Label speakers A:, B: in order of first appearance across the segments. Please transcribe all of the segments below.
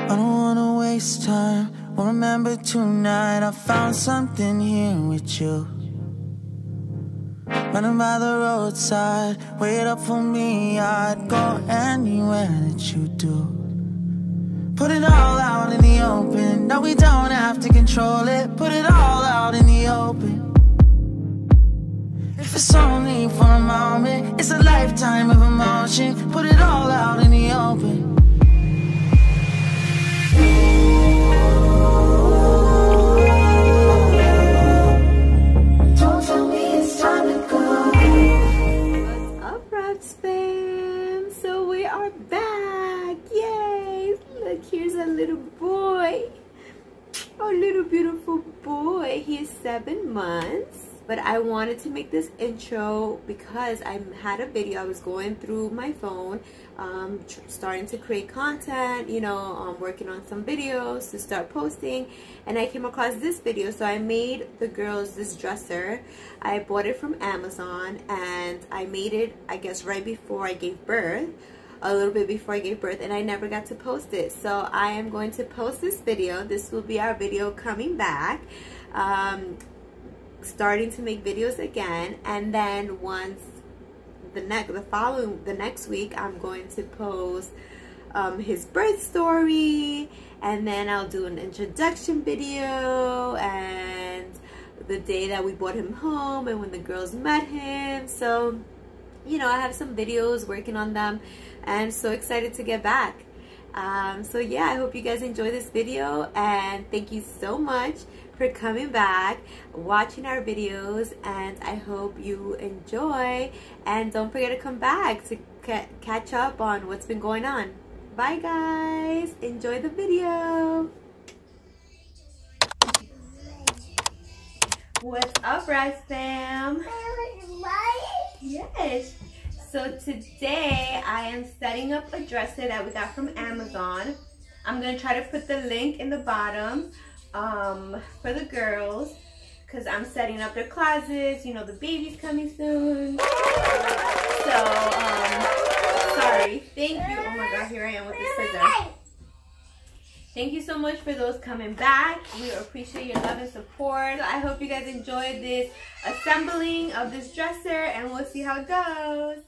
A: I don't wanna waste time. Well, remember tonight I found something here with you. Running by the roadside, wait up for me. I'd go anywhere that you do. Put it all out in the open. No, we don't have to control it. Put it all out in the open. If it's only for a moment, it's a lifetime of emotion. Put it all out in the open. Don't tell me it's time to go.
B: What's up, Raps fam? So we are back. Yay! Look, here's a little boy. Oh, little beautiful boy. He is 7 months. But I wanted to make this intro because I had a video. I was going through my phone, starting to create content, you know, working on some videos to start posting, and I came across this video. So I made the girls this dresser. I bought it from Amazon, and I made it, I guess, right before I gave birth, a little bit before I gave birth, and I never got to post it. So I am going to post this video. This will be our video coming back. Starting to make videos again, and then once the next week I'm going to post his birth story, and then I'll do an introduction video and the day that we brought him home and when the girls met him. So, you know, I have some videos, working on them, and so excited to get back. So yeah, I hope you guys enjoy this video, and thank you so much for coming back, watching our videos, and I hope you enjoy, and don't forget to come back to catch up on what's been going on. Bye guys, enjoy the video. What's up, Rice fam? Yes. So today I am setting up a dresser that we got from Amazon. I'm gonna try to put the link in the bottom for the girls, because I'm setting up their closets. You know, the baby's coming soon. So sorry. Thank you. Oh my god, here I am with the scissors. Thank you so much for those coming back. We appreciate your love and support. I hope you guys enjoyed this assembling of this dresser, and we'll see how it goes.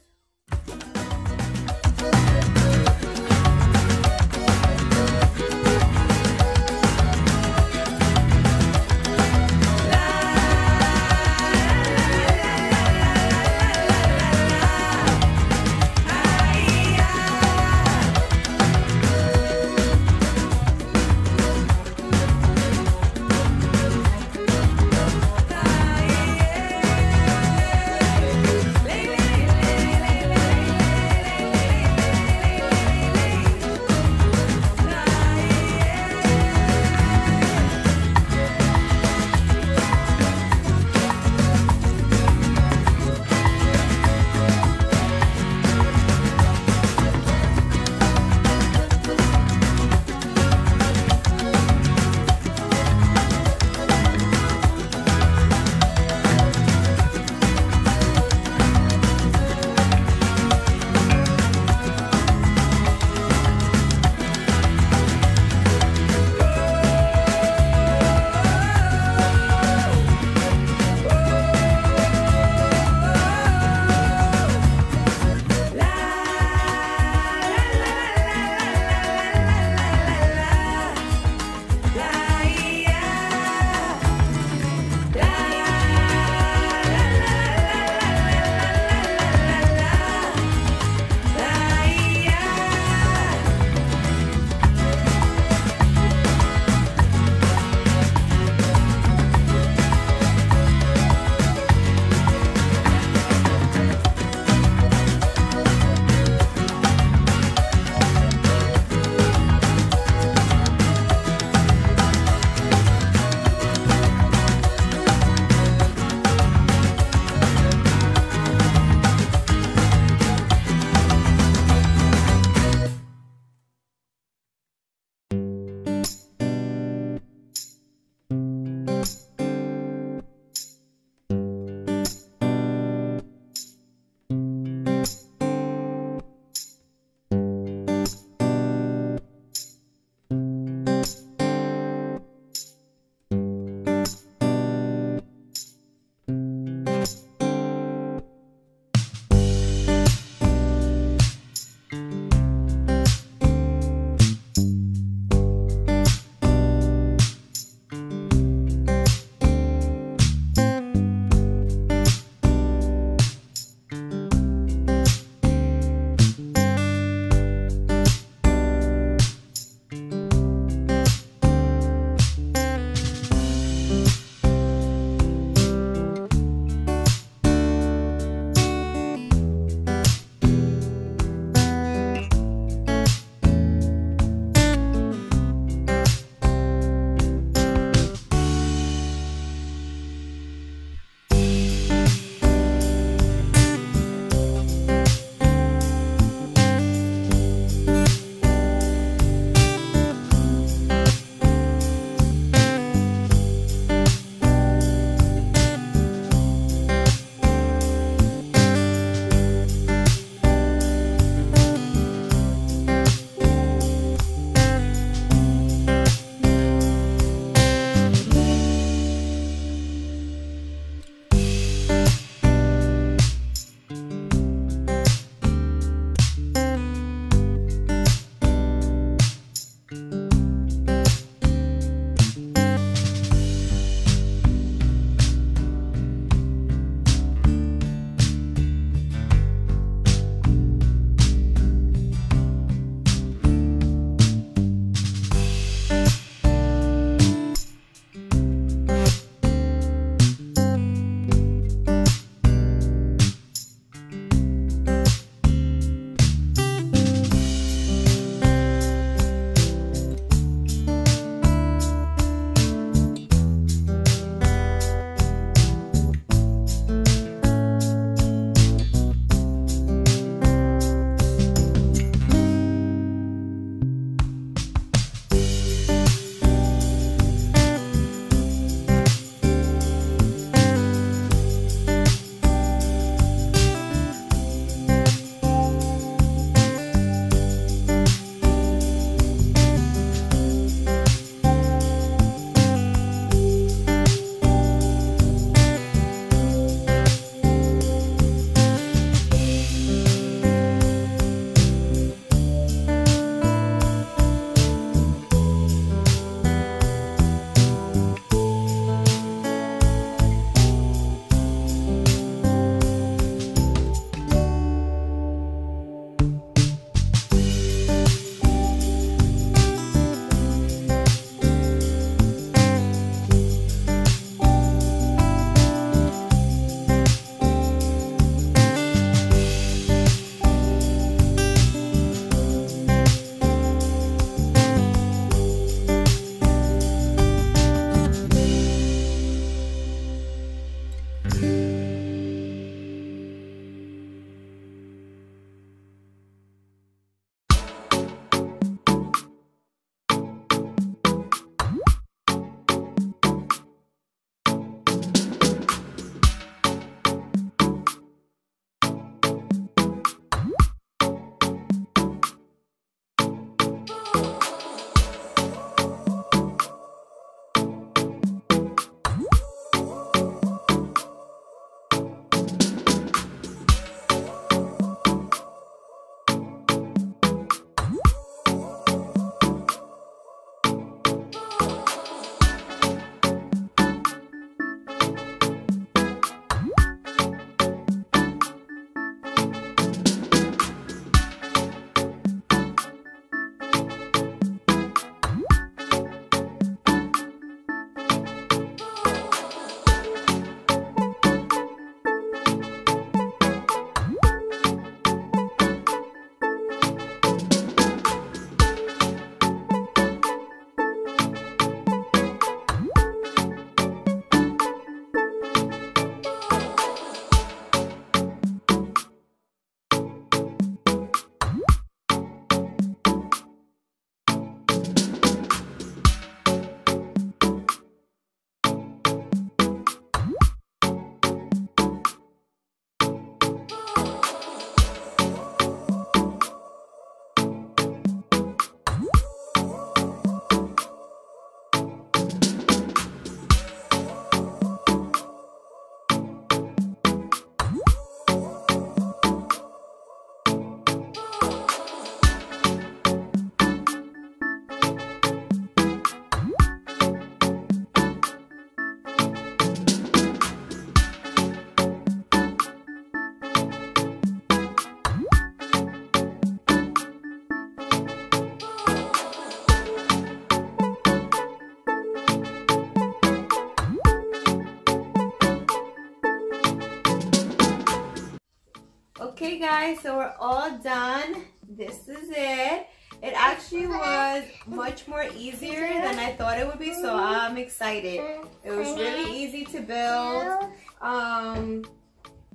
B: Okay guys, so we're all done. This is it. It actually was much more easier than I thought it would be, so I'm excited. It was really easy to build.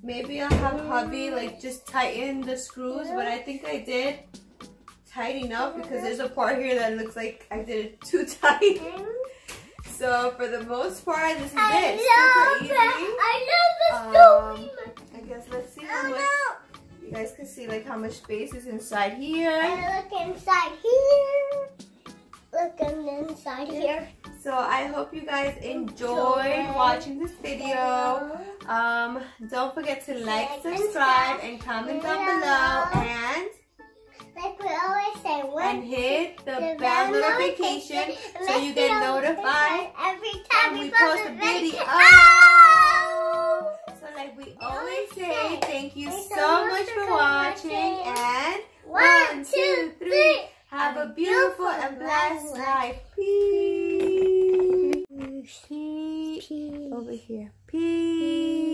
B: Maybe I'll have hubby like just tighten the screws, but I think I did tight enough because there's a part here that looks like I did it too tight. So for the most part, this is it. Super easy.
C: I love the
B: I guess let's see how much. You guys can see like how much space is inside here.
C: And look inside here. Look inside here.
B: So I hope you guys enjoyed watching this video. Don't forget to like, subscribe, and comment down below. And
C: like we always say,
B: and hit the bell notification so you get notified
C: every time
B: we post a video.
C: Oh!
B: So like we always say, thank you so much for watching, and
C: 1, 2, 3.
B: have a beautiful and blessed life. Peace. Over here. Peace.